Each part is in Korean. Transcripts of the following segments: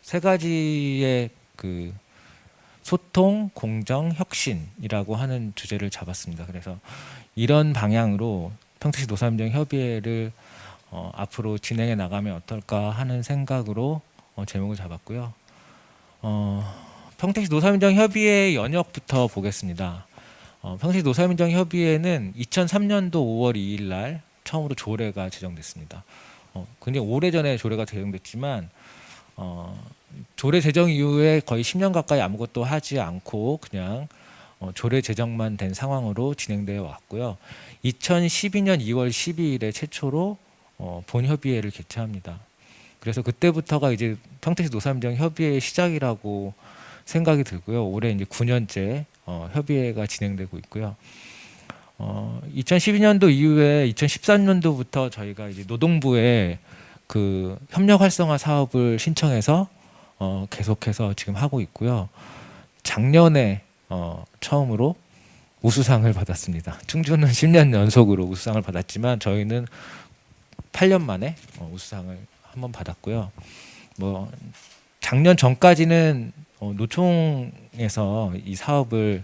세 가지의 그 소통, 공정, 혁신이라고 하는 주제를 잡았습니다. 그래서 이런 방향으로 평택시 노사민정 협의회를 앞으로 진행해 나가면 어떨까 하는 생각으로 제목을 잡았고요. 평택시 노사민정 협의회 연역부터 보겠습니다. 평택시 노사민정 협의회는 2003년도 5월 2일 날 처음으로 조례가 제정됐습니다. 굉장히 오래전에 조례가 제정됐지만 조례 제정 이후에 거의 10년 가까이 아무것도 하지 않고 그냥 조례 제정만 된 상황으로 진행되어 왔고요. 2012년 2월 12일에 최초로 본협의회를 개최합니다. 그래서 그때부터가 이제 평택시 노사민정 협의회의 시작이라고 생각이 들고요. 올해 이제 9년째 협의회가 진행되고 있고요. 2012년도 이후에 2013년도부터 저희가 이제 노동부에 그 협력 활성화 사업을 신청해서 계속해서 지금 하고 있고요. 작년에 처음으로 우수상을 받았습니다. 충주는 10년 연속으로 우수상을 받았지만 저희는 8년 만에 우수상을 한번 받았고요. 작년 전까지는 노총에서 이 사업을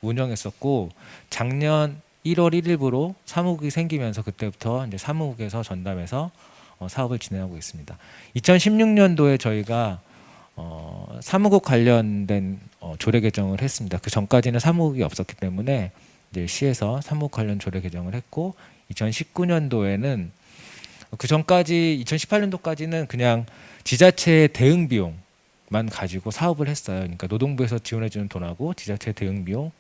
운영했었고 작년 1월 1일부로 사무국이 생기면서 그때부터 이제 사무국에서 전담해서 사업을 진행하고 있습니다. 2016년도에 저희가 사무국 관련된 조례 개정을 했습니다. 그 전까지는 사무국이 없었기 때문에 이제 시에서 사무국 관련 조례 개정을 했고 2019년도에는 그 전까지 2018년도까지는 그냥 지자체의 대응 비용만 가지고 사업을 했어요. 그러니까 노동부에서 지원해주는 돈하고 지자체 대응 비용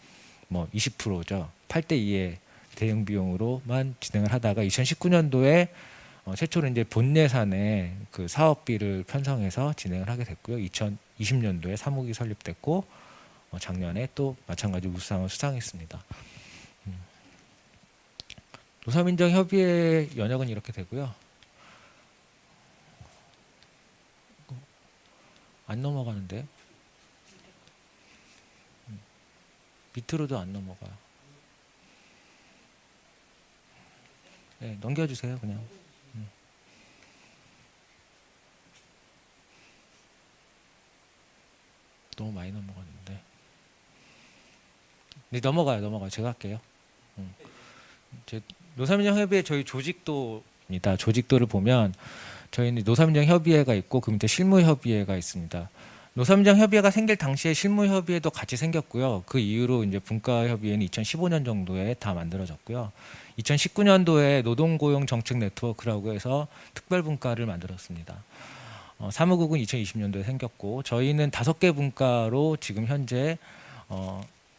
20%죠. 8대 2의 대응 비용으로만 진행을 하다가 2019년도에 최초로 이제 본 예산에 그 사업비를 편성해서 진행을 하게 됐고요. 2020년도에 사무국이 설립됐고 작년에 또 마찬가지로 우수상을 수상했습니다. 노사민정협의회 연역은 이렇게 되고요. 안 넘어가는데요. 밑으로도 안 넘어가요. 네, 넘겨주세요 그냥. 너무 많이 넘어갔는데. 네, 넘어가요. 제가 할게요. 노사민정협의회 저희 조직도입니다. 조직도를 보면 저희는 노사민정협의회가 있고 그 밑에 실무협의회가 있습니다. 노사민정협의회가 생길 당시에 실무협의회도 같이 생겼고요. 그 이후로 이제 분과협의회는 2015년 정도에 다 만들어졌고요. 2019년도에 노동고용정책 네트워크라고 해서 특별분과를 만들었습니다. 사무국은 2020년도에 생겼고 저희는 5개 분과로 지금 현재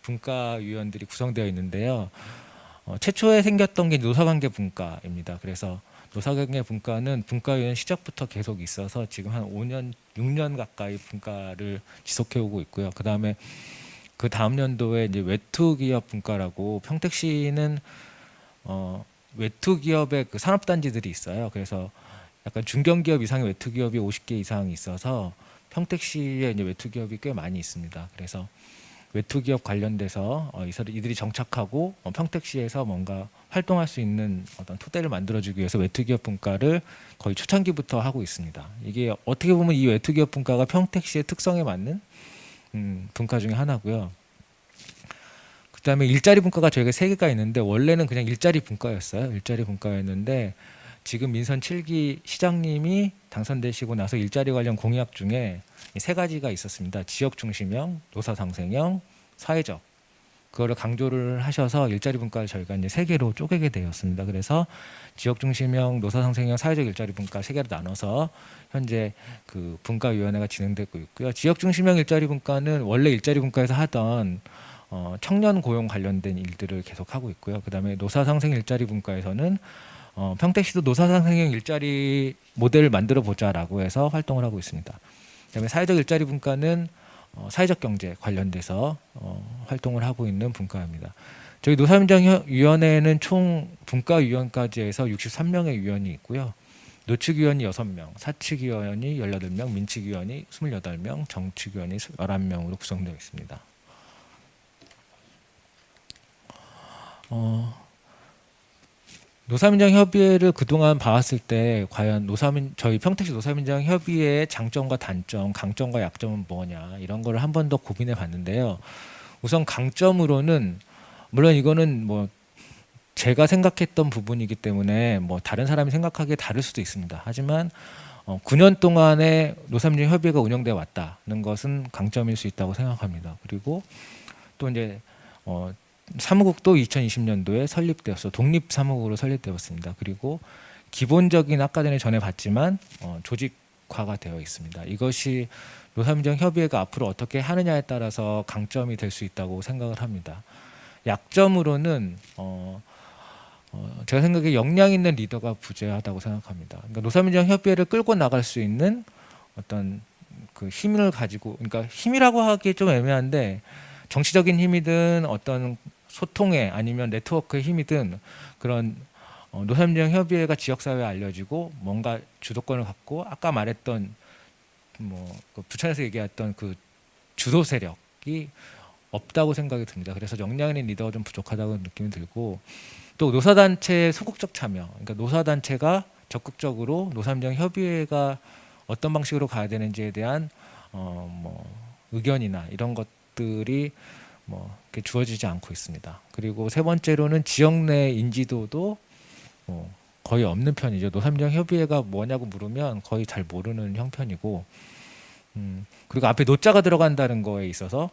분과위원들이 구성되어 있는데요. 최초에 생겼던 게 노사관계 분과입니다. 그래서 노사관계 분과는 분과위원 시작부터 계속 있어서 지금 한 5년, 6년 가까이 분과를 지속해 오고 있고요. 그다음에 그 다음 연도에 이제 외투 기업 분과라고 평택시는 외투 기업의 그 산업단지들이 있어요. 그래서 약간 중견기업 이상의 외투 기업이 50개 이상이 있어서 평택시에 이제 외투 기업이 꽤 많이 있습니다. 그래서 외투 기업 관련돼서 이들이 정착하고 평택시에서 뭔가 활동할 수 있는 어떤 토대를 만들어주기 위해서 외투 기업 분과를 거의 초창기부터 하고 있습니다. 이게 어떻게 보면 이 외투 기업 분과가 평택시의 특성에 맞는 분과 중에 하나고요. 그다음에 일자리 분과가 저희가 3개가 있는데 원래는 그냥 일자리 분과였어요. 일자리 분과였는데 지금 민선 7기 시장님이 당선되시고 나서 일자리 관련 공약 중에 3가지가 있었습니다. 지역 중심형, 노사 상생형, 사회적. 그거를 강조를 하셔서 일자리 분과를 저희가 이제 3개로 쪼개게 되었습니다. 그래서 지역 중심형, 노사 상생형, 사회적 일자리 분과 3개로 나눠서 현재 그 분과위원회가 진행되고 있고요. 지역 중심형 일자리 분과는 원래 일자리 분과에서 하던 청년 고용 관련된 일들을 계속 하고 있고요. 그다음에 노사 상생 일자리 분과에서는 평택시도 노사 상생형 일자리 모델을 만들어 보자라고 해서 활동을 하고 있습니다. 그다음에 사회적 일자리 분과는 사회적 경제 관련돼서 활동을 하고 있는 분과입니다. 저희 노사민정위원회에는 총 분과위원까지 해서 63명의 위원이 있고요. 노측위원이 6명, 사측위원이 18명, 민측위원이 28명, 정측위원이 11명으로 구성되어 있습니다. 노사민정협의회를 그동안 봐왔을 때 과연 저희 평택시 노사민정협의회의 장점과 단점, 강점과 약점은 뭐냐 이런 거를 한 번 더 고민해 봤는데요. 우선 강점으로는 물론 이거는 뭐 제가 생각했던 부분이기 때문에 뭐 다른 사람이 생각하기에 다를 수도 있습니다. 하지만 9년 동안에 노사민정협의회가 운영되어 왔다는 것은 강점일 수 있다고 생각합니다. 그리고 또 이제 사무국도 2020년도에 설립되었어 독립 사무국으로 설립되었습니다. 그리고 기본적인 아까 전에 봤지만 조직화가 되어 있습니다. 이것이 노사민정협의회가 앞으로 어떻게 하느냐에 따라서 강점이 될 수 있다고 생각을 합니다. 약점으로는 제가 생각에 역량 있는 리더가 부재하다고 생각합니다. 그러니까 노사민정협의회를 끌고 나갈 수 있는 어떤 그 힘을 가지고, 그러니까 힘이라고 하기 좀 애매한데 정치적인 힘이든 어떤 소통에 아니면 네트워크의 힘이든 그런 노사민정협의회가 지역사회에 알려지고 뭔가 주도권을 갖고 아까 말했던 그 부천에서 얘기했던 그 주도 세력이 없다고 생각이 듭니다. 그래서 역량 있는 리더가 좀 부족하다고 느낌이 들고, 또 노사단체의 소극적 참여, 그러니까 노사단체가 적극적으로 노사민정협의회가 어떤 방식으로 가야 되는지에 대한 의견이나 이런 것들이 이렇게 주어지지 않고 있습니다. 그리고 세 번째로는 지역 내 인지도도 거의 없는 편이죠. 노사민정협의회가 뭐냐고 물으면 거의 잘 모르는 형편이고, 그리고 앞에 노자가 들어간다는 거에 있어서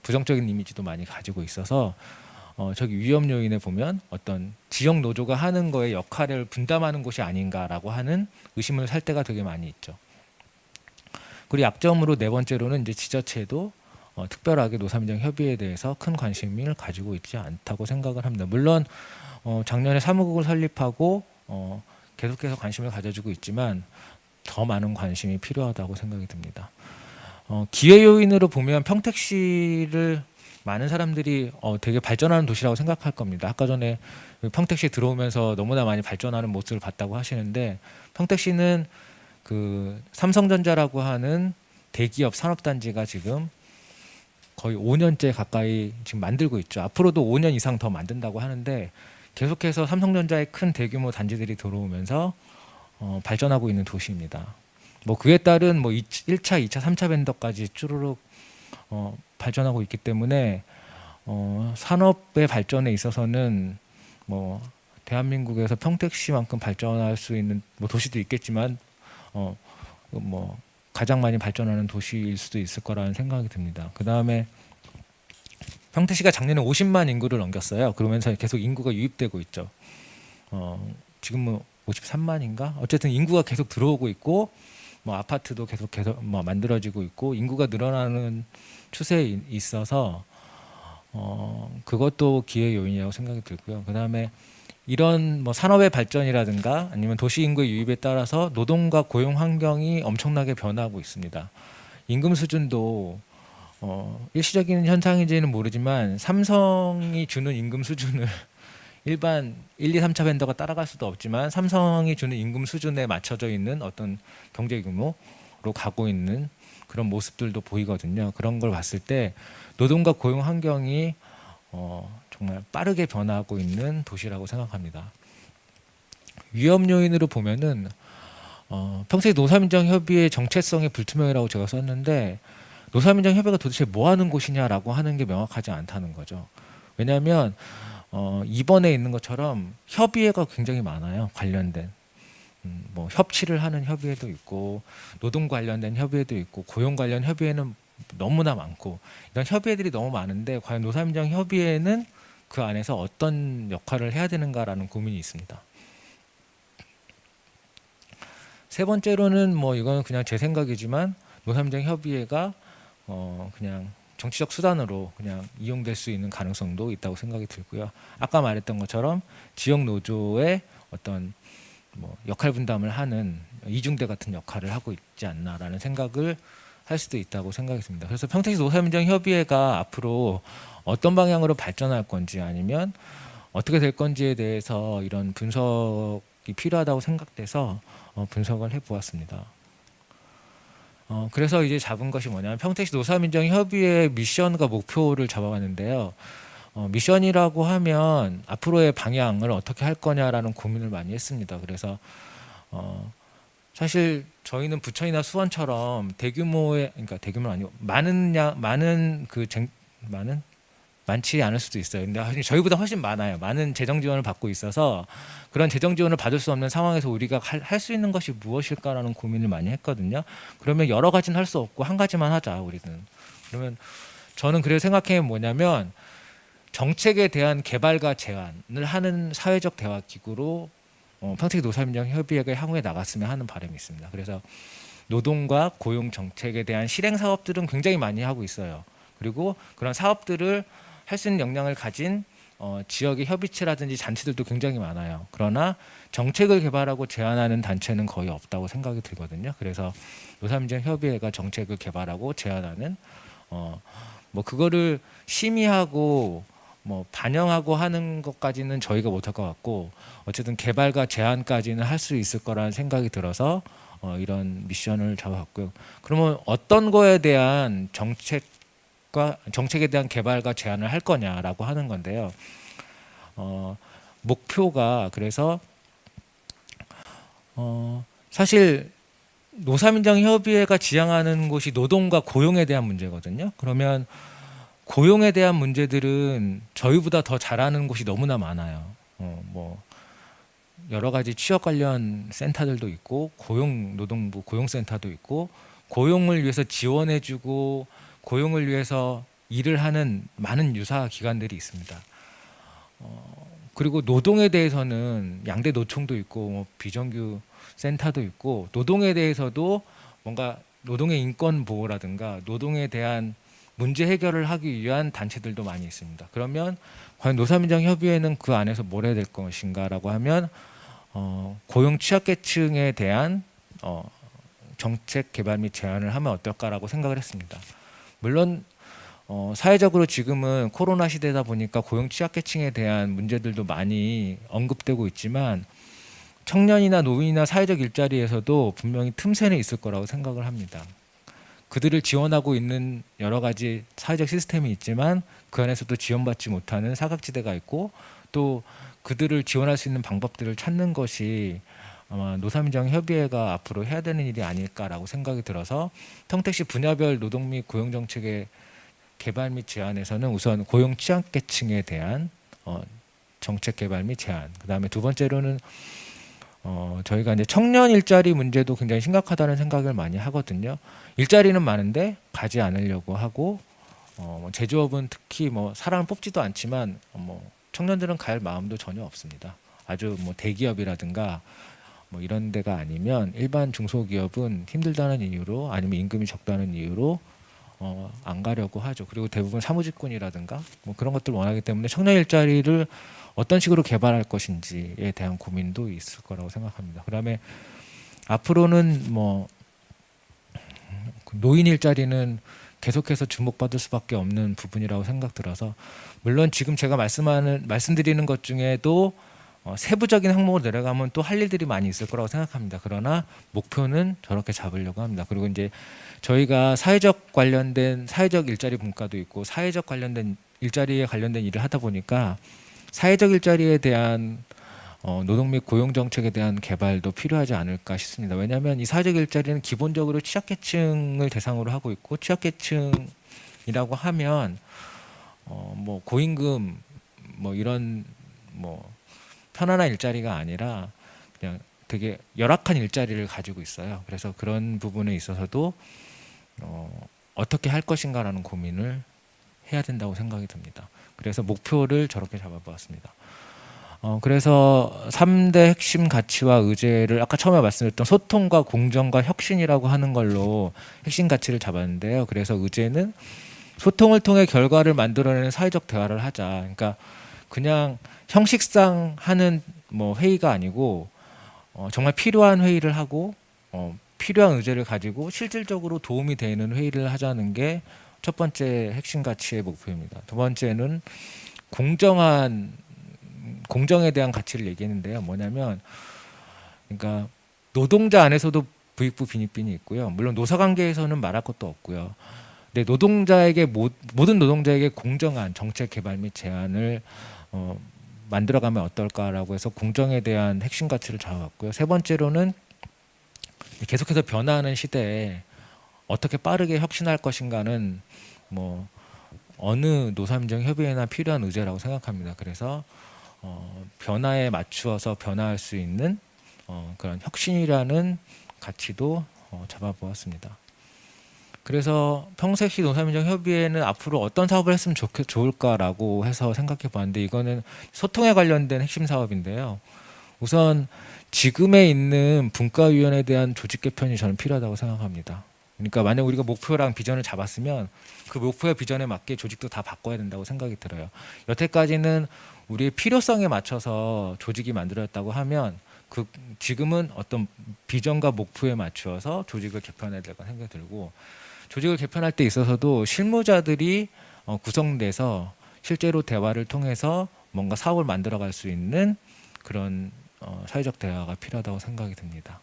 부정적인 이미지도 많이 가지고 있어서 저기 위험 요인에 보면 어떤 지역 노조가 하는 거에 역할을 분담하는 곳이 아닌가라고 하는 의심을 살 때가 되게 많이 있죠. 그리고 약점으로 네 번째로는 이제 지자체도 특별하게 노사민정협의회에 대해서 큰 관심을 가지고 있지 않다고 생각을 합니다. 물론 작년에 사무국을 설립하고 계속해서 관심을 가져주고 있지만 더 많은 관심이 필요하다고 생각이 듭니다. 기회 요인으로 보면 평택시를 많은 사람들이 되게 발전하는 도시라고 생각할 겁니다. 아까 전에 평택시 들어오면서 너무나 많이 발전하는 모습을 봤다고 하시는데, 평택시는 그 삼성전자라고 하는 대기업 산업단지가 지금 거의 5년째 가까이 지금 만들고 있죠. 앞으로도 5년 이상 더 만든다고 하는데 계속해서 삼성전자의 큰 대규모 단지들이 들어오면서 발전하고 있는 도시입니다. 그에 따른 1차, 2차, 3차 벤더까지 쭈루룩 발전하고 있기 때문에 산업의 발전에 있어서는 대한민국에서 평택시만큼 발전할 수 있는 도시도 있겠지만 가장 많이 발전하는 도시일 수도 있을 거라는 생각이 듭니다. 그 다음에 평택시가 작년에 50만 인구를 넘겼어요. 그러면서 계속 인구가 유입되고 있죠. 지금 53만인가? 어쨌든 인구가 계속 들어오고 있고 아파트도 계속 만들어지고 있고 인구가 늘어나는 추세에 있어서 그것도 기회 요인이라고 생각이 들고요. 그 다음에 이런 산업의 발전이라든가 아니면 도시 인구의 유입에 따라서 노동과 고용 환경이 엄청나게 변하고 있습니다. 임금 수준도 일시적인 현상인지는 모르지만 삼성이 주는 임금 수준을 일반 1, 2, 3차 벤더가 따라갈 수도 없지만 삼성이 주는 임금 수준에 맞춰져 있는 어떤 경제 규모로 가고 있는 그런 모습들도 보이거든요. 그런 걸 봤을 때 노동과 고용 환경이 정말 빠르게 변하고 있는 도시라고 생각합니다. 위험 요인으로 보면은 평택 노사민정협의회 정체성의 불투명이라고 제가 썼는데, 노사민정협의회가 도대체 뭐 하는 곳이냐라고 하는 게 명확하지 않다는 거죠. 왜냐하면 이번에 있는 것처럼 협의회가 굉장히 많아요. 관련된 협치를 하는 협의회도 있고 노동 관련된 협의회도 있고 고용 관련 협의회는 너무나 많고, 이런 협의회들이 너무 많은데 과연 노사민정협의회는 그 안에서 어떤 역할을 해야 되는가라는 고민이 있습니다. 세 번째로는 이거는 그냥 제 생각이지만 노사민정협의회가 그냥 정치적 수단으로 그냥 이용될 수 있는 가능성도 있다고 생각이 들고요. 아까 말했던 것처럼 지역 노조의 어떤 역할 분담을 하는 이중대 같은 역할을 하고 있지 않나라는 생각을 할 수도 있다고 생각이 듭니다. 그래서 평택시 노사민정협의회가 앞으로 어떤 방향으로 발전할 건지 아니면 어떻게 될 건지에 대해서 이런 분석이 필요하다고 생각돼서 분석을 해보았습니다. 그래서 이제 잡은 것이 뭐냐면 평택시 노사민정협의회 미션과 목표를 잡아봤는데요. 미션이라고 하면 앞으로의 방향을 어떻게 할 거냐라는 고민을 많이 했습니다. 그래서 어, 사실 저희는 부천이나 수원처럼 대규모의, 그러니까 대규모 아니고 많은 많지 않을 수도 있어요. 근데 사실 저희보다 훨씬 많아요. 많은 재정 지원을 받고 있어서 그런 재정 지원을 받을 수 없는 상황에서 우리가 할 수 있는 것이 무엇일까라는 고민을 많이 했거든요. 그러면 여러 가지는 할 수 없고 한 가지만 하자 우리는. 그러면 저는 그래서 생각해 뭐냐면 정책에 대한 개발과 제안을 하는 사회적 대화 기구로 평택 노사민정협의회가 향후에 나갔으면 하는 바람이 있습니다. 그래서 노동과 고용 정책에 대한 실행 사업들은 굉장히 많이 하고 있어요. 그리고 그런 사업들을 할 수 있는 역량을 가진 지역의 협의체라든지 단체들도 굉장히 많아요. 그러나 정책을 개발하고 제안하는 단체는 거의 없다고 생각이 들거든요. 그래서 노사민정협의회가 정책을 개발하고 제안하는 뭐 그거를 심의하고 뭐 반영하고 하는 것까지는 저희가 못할 것 같고 어쨌든 개발과 제안까지는 할 수 있을 거라는 생각이 들어서 이런 미션을 잡아봤고요. 그러면 어떤 거에 대한 정책에 대한 개발과 제안을 할 거냐라고 하는 건데요. 목표가 그래서 사실 노사민정협의회가 지향하는 곳이 노동과 고용에 대한 문제거든요. 그러면 고용에 대한 문제들은 저희보다 더 잘하는 곳이 너무나 많아요. 뭐 여러 가지 취업 관련 센터들도 있고 노동부 고용센터도 있고 고용을 위해서 지원해주고 고용을 위해서 일을 하는 많은 유사 기관들이 있습니다. 그리고 노동에 대해서는 양대 노총도 있고 뭐 비정규 센터도 있고 노동에 대해서도 뭔가 노동의 인권 보호라든가 노동에 대한 문제 해결을 하기 위한 단체들도 많이 있습니다. 그러면 과연 노사민정협의회는 그 안에서 뭘 해야 될 것인가라고 하면 고용 취약계층에 대한 정책 개발 및 제안을 하면 어떨까라고 생각을 했습니다. 물론 사회적으로 지금은 코로나 시대다 보니까 고용 취약계층에 대한 문제들도 많이 언급되고 있지만 청년이나 노인이나 사회적 일자리에서도 분명히 틈새는 있을 거라고 생각을 합니다. 그들을 지원하고 있는 여러 가지 사회적 시스템이 있지만 그 안에서도 지원받지 못하는 사각지대가 있고 또 그들을 지원할 수 있는 방법들을 찾는 것이 아마 노사민정협의회가 앞으로 해야 되는 일이 아닐까라고 생각이 들어서 평택시 분야별 노동 및 고용 정책의 개발 및 제안에서는 우선 고용 취약계층에 대한 정책 개발 및 제안, 그다음에 두 번째로는 저희가 이제 청년 일자리 문제도 굉장히 심각하다는 생각을 많이 하거든요. 일자리는 많은데 가지 않으려고 하고 제조업은 특히 뭐 사람을 뽑지도 않지만 청년들은 갈 마음도 전혀 없습니다. 아주 뭐 대기업이라든가 뭐 이런 데가 아니면 일반 중소기업은 힘들다는 이유로 아니면 임금이 적다는 이유로 안 가려고 하죠. 그리고 대부분 사무직군이라든가 뭐 그런 것들 원하기 때문에 청년 일자리를 어떤 식으로 개발할 것인지에 대한 고민도 있을 거라고 생각합니다. 그다음에 앞으로는 뭐 노인 일자리는 계속해서 주목받을 수밖에 없는 부분이라고 생각 들어서 물론 지금 제가 말씀드리는 것 중에도 세부적인 항목으로 내려가면 또 할 일들이 많이 있을 거라고 생각합니다. 그러나 목표는 저렇게 잡으려고 합니다. 그리고 이제 저희가 사회적 일자리 분과도 있고 사회적 관련된 일자리에 관련된 일을 하다 보니까 사회적 일자리에 대한 노동 및 고용 정책에 대한 개발도 필요하지 않을까 싶습니다. 왜냐하면 이 사회적 일자리는 기본적으로 취약계층을 대상으로 하고 있고 취약계층이라고 하면 뭐 고임금 뭐 이런 뭐 편안한 일자리가 아니라 그냥 되게 열악한 일자리를 가지고 있어요. 그래서 그런 부분에 있어서도 어떻게 할 것인가라는 고민을 해야 된다고 생각이 듭니다. 그래서 목표를 저렇게 잡아보았습니다. 그래서 3대 핵심 가치와 의제를 아까 처음에 말씀드렸던 소통과 공정과 혁신이라고 하는 걸로 핵심 가치를 잡았는데요. 그래서 의제는 소통을 통해 결과를 만들어내는 사회적 대화를 하자. 그러니까 그냥 형식상 하는 뭐 회의가 아니고 정말 필요한 회의를 하고 필요한 의제를 가지고 실질적으로 도움이 되는 회의를 하자는 게 첫 번째 핵심 가치의 목표입니다. 두 번째는 공정에 대한 가치를 얘기했는데요. 뭐냐면 그러니까 노동자 안에서도 부익부 빈익빈이 있고요. 물론 노사관계에서는 말할 것도 없고요. 근데 모든 노동자에게 공정한 정책 개발 및 제안을 만들어가면 어떨까라고 해서 공정에 대한 핵심 가치를 잡아왔고요. 세 번째로는 계속해서 변화하는 시대에 어떻게 빠르게 혁신할 것인가는 뭐 어느 노사민정 협의회나 필요한 의제라고 생각합니다. 그래서 변화에 맞추어서 변화할 수 있는 그런 혁신이라는 가치도 잡아보았습니다. 그래서 평택시 노사민정 협의회는 앞으로 어떤 사업을 했으면 좋을까라고 해서 생각해 봤는데, 이거는 소통에 관련된 핵심 사업인데요. 우선 지금에 있는 분과위원회에 대한 조직 개편이 저는 필요하다고 생각합니다. 그러니까 만약 우리가 목표랑 비전을 잡았으면 그 목표와 비전에 맞게 조직도 다 바꿔야 된다고 생각이 들어요. 여태까지는 우리의 필요성에 맞춰서 조직이 만들어졌다고 하면 지금은 어떤 비전과 목표에 맞추어서 조직을 개편해야 될 거라 생각이 들고, 조직을 개편할 때 있어서도 실무자들이 구성돼서 실제로 대화를 통해서 뭔가 사업을 만들어갈 수 있는 그런 사회적 대화가 필요하다고 생각이 듭니다.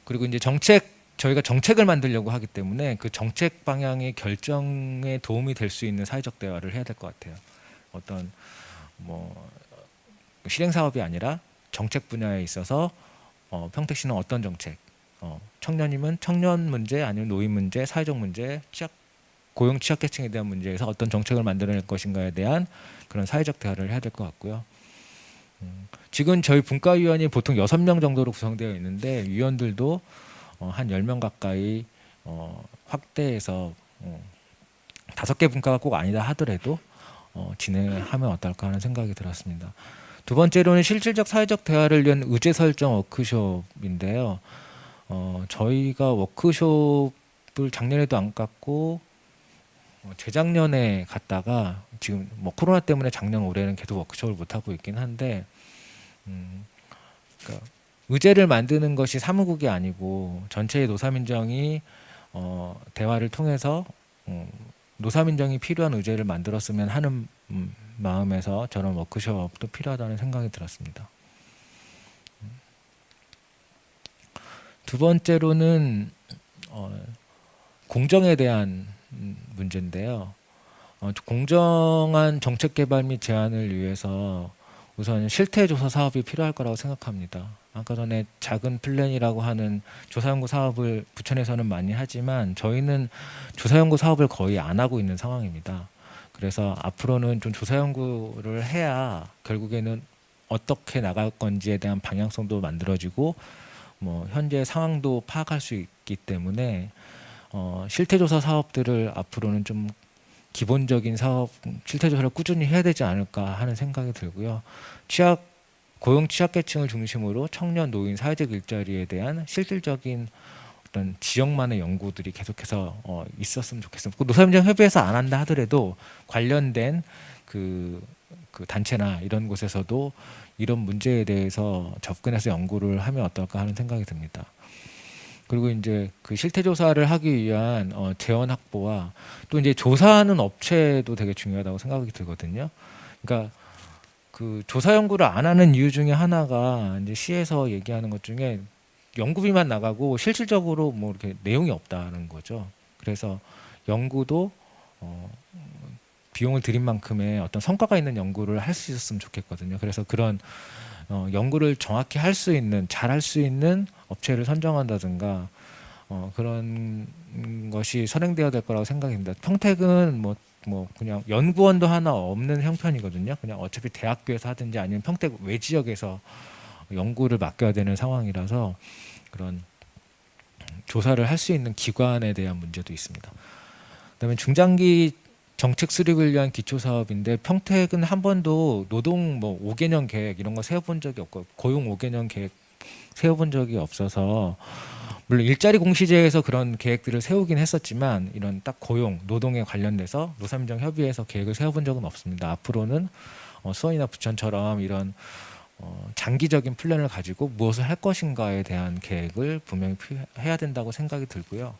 그리고 이제 저희가 정책을 만들려고 하기 때문에 그 정책 방향의 결정에 도움이 될 수 있는 사회적 대화를 해야 될 것 같아요. 어떤 실행 사업이 아니라 정책 분야에 있어서 평택시는 어떤 정책, 청년이면 청년 문제, 아니면 노인 문제, 사회적 문제, 고용 취약계층에 대한 문제에서 어떤 정책을 만들어낼 것인가에 대한 그런 사회적 대화를 해야 될 것 같고요. 지금 저희 분과위원이 보통 6명 정도로 구성되어 있는데, 위원들도 한 10명 가까이 확대해서 5개 분과가 꼭 아니다 하더라도 진행하면 어떨까 하는 생각이 들었습니다. 두 번째로는 실질적 사회적 대화를 위한 의제 설정 워크숍인데요. 저희가 워크숍을 작년에도 안 갔고 재작년에 갔다가 지금 코로나 때문에 작년 올해는 계속 워크숍을 못 하고 있긴 한데, 그러니까 의제를 만드는 것이 사무국이 아니고 전체의 노사민정이 대화를 통해서 노사민정이 필요한 의제를 만들었으면 하는 마음에서 저런 워크숍도 필요하다는 생각이 들었습니다. 두 번째로는 공정에 대한 문제인데요. 공정한 정책 개발 및 제안을 위해서 우선 실태조사 사업이 필요할 거라고 생각합니다. 아까 전에 작은 플랜이라고 하는 조사연구 사업을 부천에서는 많이 하지만 저희는 조사연구 사업을 거의 안 하고 있는 상황입니다. 그래서 앞으로는 좀 조사연구를 해야 결국에는 어떻게 나갈 건지에 대한 방향성도 만들어지고 현재 상황도 파악할 수 있기 때문에 실태조사 사업들을 앞으로는 좀 기본적인 사업 실태조사를 꾸준히 해야 되지 않을까 하는 생각이 들고요. 고용 취약계층을 중심으로 청년, 노인, 사회적 일자리에 대한 실질적인 어떤 지역만의 연구들이 계속해서 있었으면 좋겠습니다. 노사민정 협의회에서 안 한다 하더라도 관련된 그 단체나 이런 곳에서도 이런 문제에 대해서 접근해서 연구를 하면 어떨까 하는 생각이 듭니다. 그리고 이제 그 실태조사를 하기 위한 재원 확보와 또 이제 조사하는 업체도 되게 중요하다고 생각이 들거든요. 그러니까 그 조사 연구를 안 하는 이유 중에 하나가 이제 시에서 얘기하는 것 중에 연구비만 나가고 실질적으로 이렇게 내용이 없다는 거죠. 그래서 연구도 비용을 들인 만큼의 어떤 성과가 있는 연구를 할 수 있었으면 좋겠거든요. 그래서 그런 연구를 정확히 할 수 있는, 잘 할 수 있는 업체를 선정한다든가 그런 것이 선행되어야 될 거라고 생각이 듭니다. 평택은 그냥 연구원도 하나 없는 형편이거든요. 그냥 어차피 대학교에서 하든지 아니면 평택 외 지역에서 연구를 맡겨야 되는 상황이라서 그런 조사를 할 수 있는 기관에 대한 문제도 있습니다. 그다음에 중장기 정책 수립을 위한 기초 사업인데, 평택은 한 번도 노동 5개년 계획 이런 거 세워본 적이 없고 고용 5개년 계획 세워본 적이 없어서, 물론 일자리 공시제에서 그런 계획들을 세우긴 했었지만 이런 딱 고용, 노동에 관련돼서 노사민정 협의회에서 계획을 세워본 적은 없습니다. 앞으로는 수원이나 부천처럼 이런 장기적인 플랜을 가지고 무엇을 할 것인가에 대한 계획을 분명히 해야 된다고 생각이 들고요.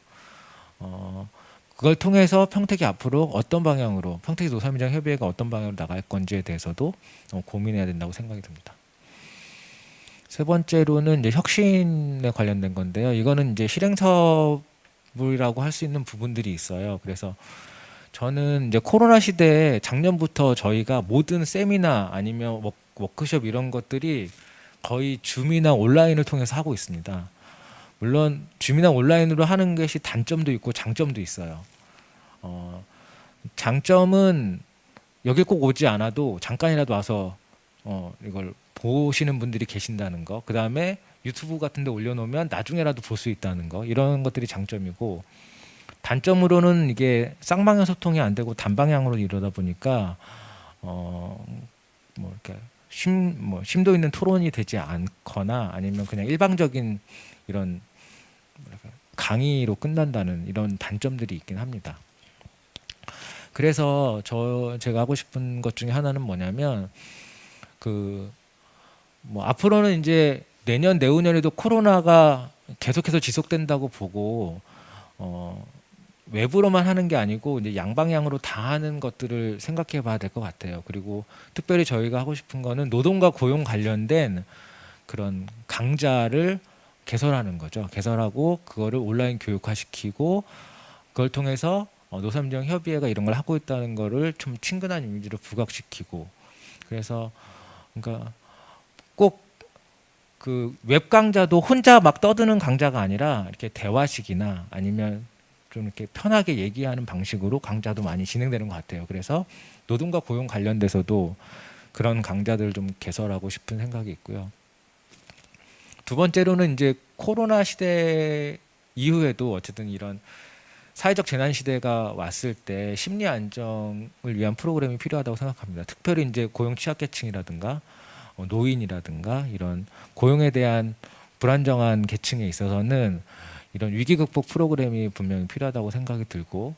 그걸 통해서 평택이 앞으로 어떤 방향으로, 평택 노사민정 협의회가 어떤 방향으로 나갈 건지에 대해서도 고민해야 된다고 생각이 듭니다. 세 번째로는 이제 혁신에 관련된 건데요. 이거는 이제 실행 사업을 이라고 할 수 있는 부분들이 있어요. 그래서 저는 이제 코로나 시대에 작년부터 저희가 모든 세미나 아니면 워크숍 이런 것들이 거의 줌이나 온라인을 통해서 하고 있습니다. 물론 줌이나 온라인으로 하는 것이 단점도 있고 장점도 있어요. 어, 장점은 여길 꼭 오지 않아도 잠깐이라도 와서 이걸 보시는 분들이 계신다는 거. 그 다음에 유튜브 같은 데 올려놓으면 나중에라도 볼 수 있다는 거. 이런 것들이 장점이고, 단점으로는 이게 쌍방향 소통이 안 되고 단방향으로 이러다 보니까 뭐 이렇게 심도 있는 토론이 되지 않거나 아니면 그냥 일방적인 이런 뭐랄까 강의로 끝난다는 이런 단점들이 있긴 합니다. 그래서 제가 하고 싶은 것 중에 하나는 뭐냐면 뭐 앞으로는 이제 내년 내후년에도 코로나가 계속해서 지속된다고 보고 외부로만 하는 게 아니고 이제 양방향으로 다 하는 것들을 생각해 봐야 될 것 같아요. 그리고 특별히 저희가 하고 싶은 거는 노동과 고용 관련된 그런 강좌를 개설하는 거죠. 개설하고 그거를 온라인 교육화시키고 그걸 통해서 노사민정협의회가 이런 걸 하고 있다는 거를 좀 친근한 이미지로 부각시키고, 그래서 그러니까 꼭 그 웹 강좌도 혼자 막 떠드는 강좌가 아니라 이렇게 대화식이나 아니면 좀 이렇게 편하게 얘기하는 방식으로 강좌도 많이 진행되는 것 같아요. 그래서 노동과 고용 관련돼서도 그런 강좌들을 좀 개설하고 싶은 생각이 있고요. 두 번째로는 이제 코로나 시대 이후에도 어쨌든 이런 사회적 재난 시대가 왔을 때 심리 안정을 위한 프로그램이 필요하다고 생각합니다. 특별히 이제 고용 취약계층이라든가 노인이라든가 이런 고용에 대한 불안정한 계층에 있어서는 이런 위기 극복 프로그램이 분명히 필요하다고 생각이 들고,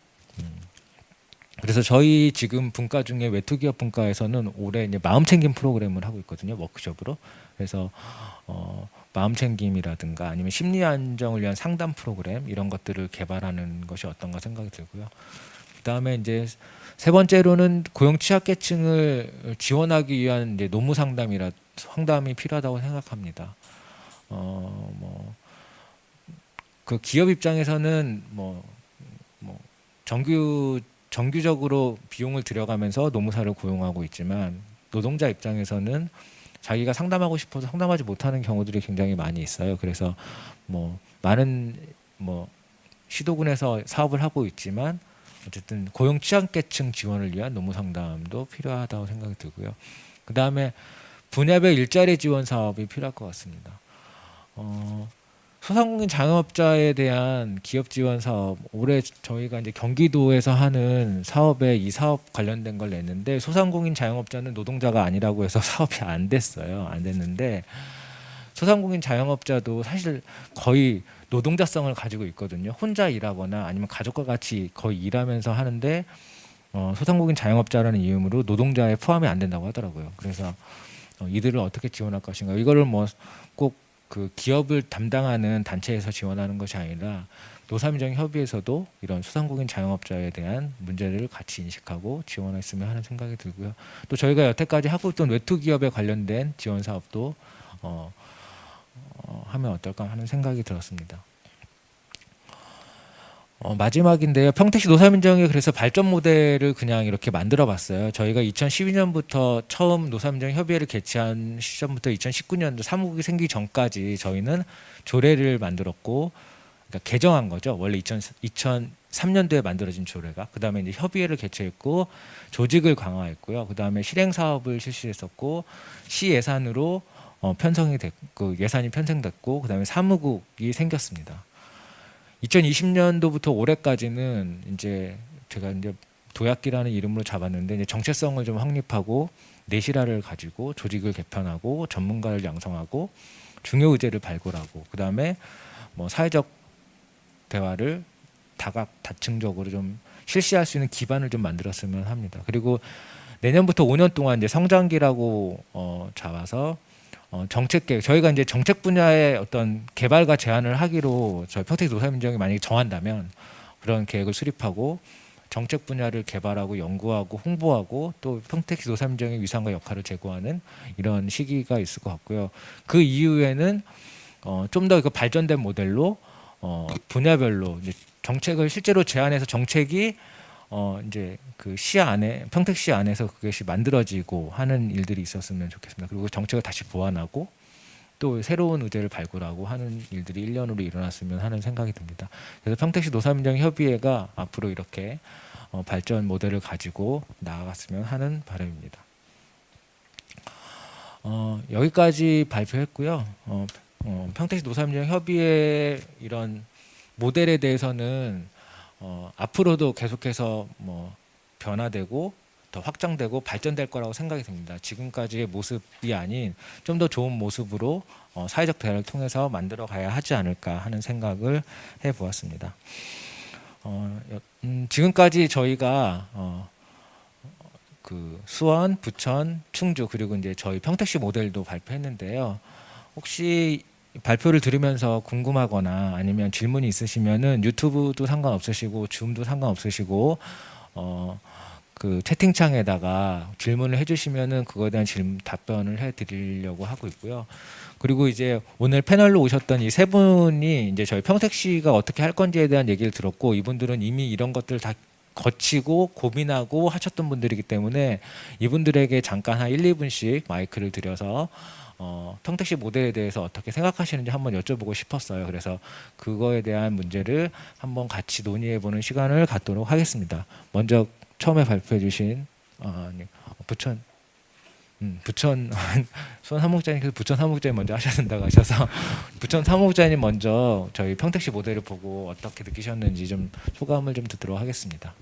그래서 저희 지금 분과 중에 외투기업 분과에서는 올해 이제 마음챙김 프로그램을 하고 있거든요, 워크숍으로. 그래서 마음챙김이라든가 아니면 심리 안정을 위한 상담 프로그램 이런 것들을 개발하는 것이 어떤가 생각이 들고요. 그다음에 이제 세 번째로는 고용 취약계층을 지원하기 위한 이제 노무 상담이 필요하다고 생각합니다. 그 기업 입장에서는 정규적으로 비용을 들여가면서 노무사를 고용하고 있지만, 노동자 입장에서는 자기가 상담하고 싶어서 상담하지 못하는 경우들이 굉장히 많이 있어요. 그래서 많은 시도군에서 사업을 하고 있지만 어쨌든 고용 취약계층 지원을 위한 노무 상담도 필요하다고 생각이 들고요. 그 다음에 분야별 일자리 지원 사업이 필요할 것 같습니다. 소상공인 자영업자에 대한 기업 지원 사업, 올해 저희가 이제 경기도에서 하는 사업에 이 사업 관련된 걸 냈는데, 소상공인 자영업자는 노동자가 아니라고 해서 사업이 안 됐어요. 안 됐는데 소상공인 자영업자도 사실 거의 노동자성을 가지고 있거든요. 혼자 일하거나 아니면 가족과 같이 거의 일하면서 하는데 소상공인 자영업자라는 이름으로 노동자에 포함이 안 된다고 하더라고요. 그래서 이들을 어떻게 지원할 것인가, 이거를 꼭 그 기업을 담당하는 단체에서 지원하는 것이 아니라 노사민정협의회에서도 이런 소상공인 자영업자에 대한 문제를 같이 인식하고 지원했으면 하는 생각이 들고요. 또 저희가 여태까지 하고 있던 외투 기업에 관련된 지원 사업도 하면 어떨까 하는 생각이 들었습니다. 마지막인데요. 평택시 노사민정이 그래서 발전 모델을 그냥 이렇게 만들어 봤어요. 저희가 2012년부터 처음 노사민정협의회를 개최한 시점부터 2019년도 사무국이 생기기 전까지 저희는 조례를 만들었고, 그러니까 개정한 거죠. 원래 2003년도에 만들어진 조례가. 그 다음에 이제 협의회를 개최했고 조직을 강화했고요. 그 다음에 실행 사업을 실시했었고 시 예산으로 편성이 됐고, 예산이 편성됐고, 그 다음에 사무국이 생겼습니다. 2020년도부터 올해까지는 이제 제가 이제 도약기라는 이름으로 잡았는데, 이제 정체성을 좀 확립하고 내실화를 가지고 조직을 개편하고 전문가를 양성하고 중요 의제를 발굴하고, 그 다음에 사회적 대화를 다층적으로 좀 실시할 수 있는 기반을 좀 만들었으면 합니다. 그리고 내년부터 5년 동안 이제 성장기라고 잡아서 정책 계획, 저희가 이제 정책 분야의 어떤 개발과 제안을 하기로 저희 평택 노사민정이 만약에 정한다면 그런 계획을 수립하고 정책 분야를 개발하고 연구하고 홍보하고 또 평택시 노사민정의 위상과 역할을 제고하는 이런 시기가 있을 것 같고요. 그 이후에는 좀 더 발전된 모델로 분야별로 이제 정책을 실제로 제안해서 정책이 이제 그 시 안에 평택시 안에서 그것이 만들어지고 하는 일들이 있었으면 좋겠습니다. 그리고 정책을 다시 보완하고 또 새로운 의제를 발굴하고 하는 일들이 1년으로 일어났으면 하는 생각이 듭니다. 그래서 평택시 노사민정협의회가 앞으로 이렇게 발전 모델을 가지고 나아갔으면 하는 바람입니다. 여기까지 발표했고요. 평택시 노사민정협의회 이런 모델에 대해서는 앞으로도 계속해서 뭐 변화되고 더 확장되고 발전될 거라고 생각이 듭니다. 지금까지의 모습이 아닌 좀 더 좋은 모습으로 사회적 대화를 통해서 만들어 가야 하지 않을까 하는 생각을 해보았습니다. 지금까지 저희가 그 수원, 부천, 충주 그리고 이제 저희 평택시 모델도 발표했는데요. 혹시 발표를 들으면서 궁금하거나 아니면 질문이 있으시면은 유튜브도 상관없으시고 줌도 상관없으시고 그 채팅창에다가 질문을 해주시면은 그거에 대한 답변을 해드리려고 하고 있고요. 그리고 이제 오늘 패널로 오셨던 이 세 분이 이제 저희 평택시가 어떻게 할 건지에 대한 얘기를 들었고 이분들은 이미 이런 것들 다 거치고 고민하고 하셨던 분들이기 때문에 이분들에게 잠깐 한 1, 2분씩 마이크를 드려서 평택시 모델에 대해서 어떻게 생각하시는지 한번 여쭤보고 싶었어요. 그래서 그거에 대한 문제를 한번 같이 논의해보는 시간을 갖도록 하겠습니다. 먼저 처음에 발표해 주신 부천 수원 사무국장님께서 부천 사무국장님 먼저 하셔야 된다고 하셔서 부천 사무국장님 먼저 저희 평택시 모델을 보고 어떻게 느끼셨는지 좀 소감을 좀 듣도록 하겠습니다.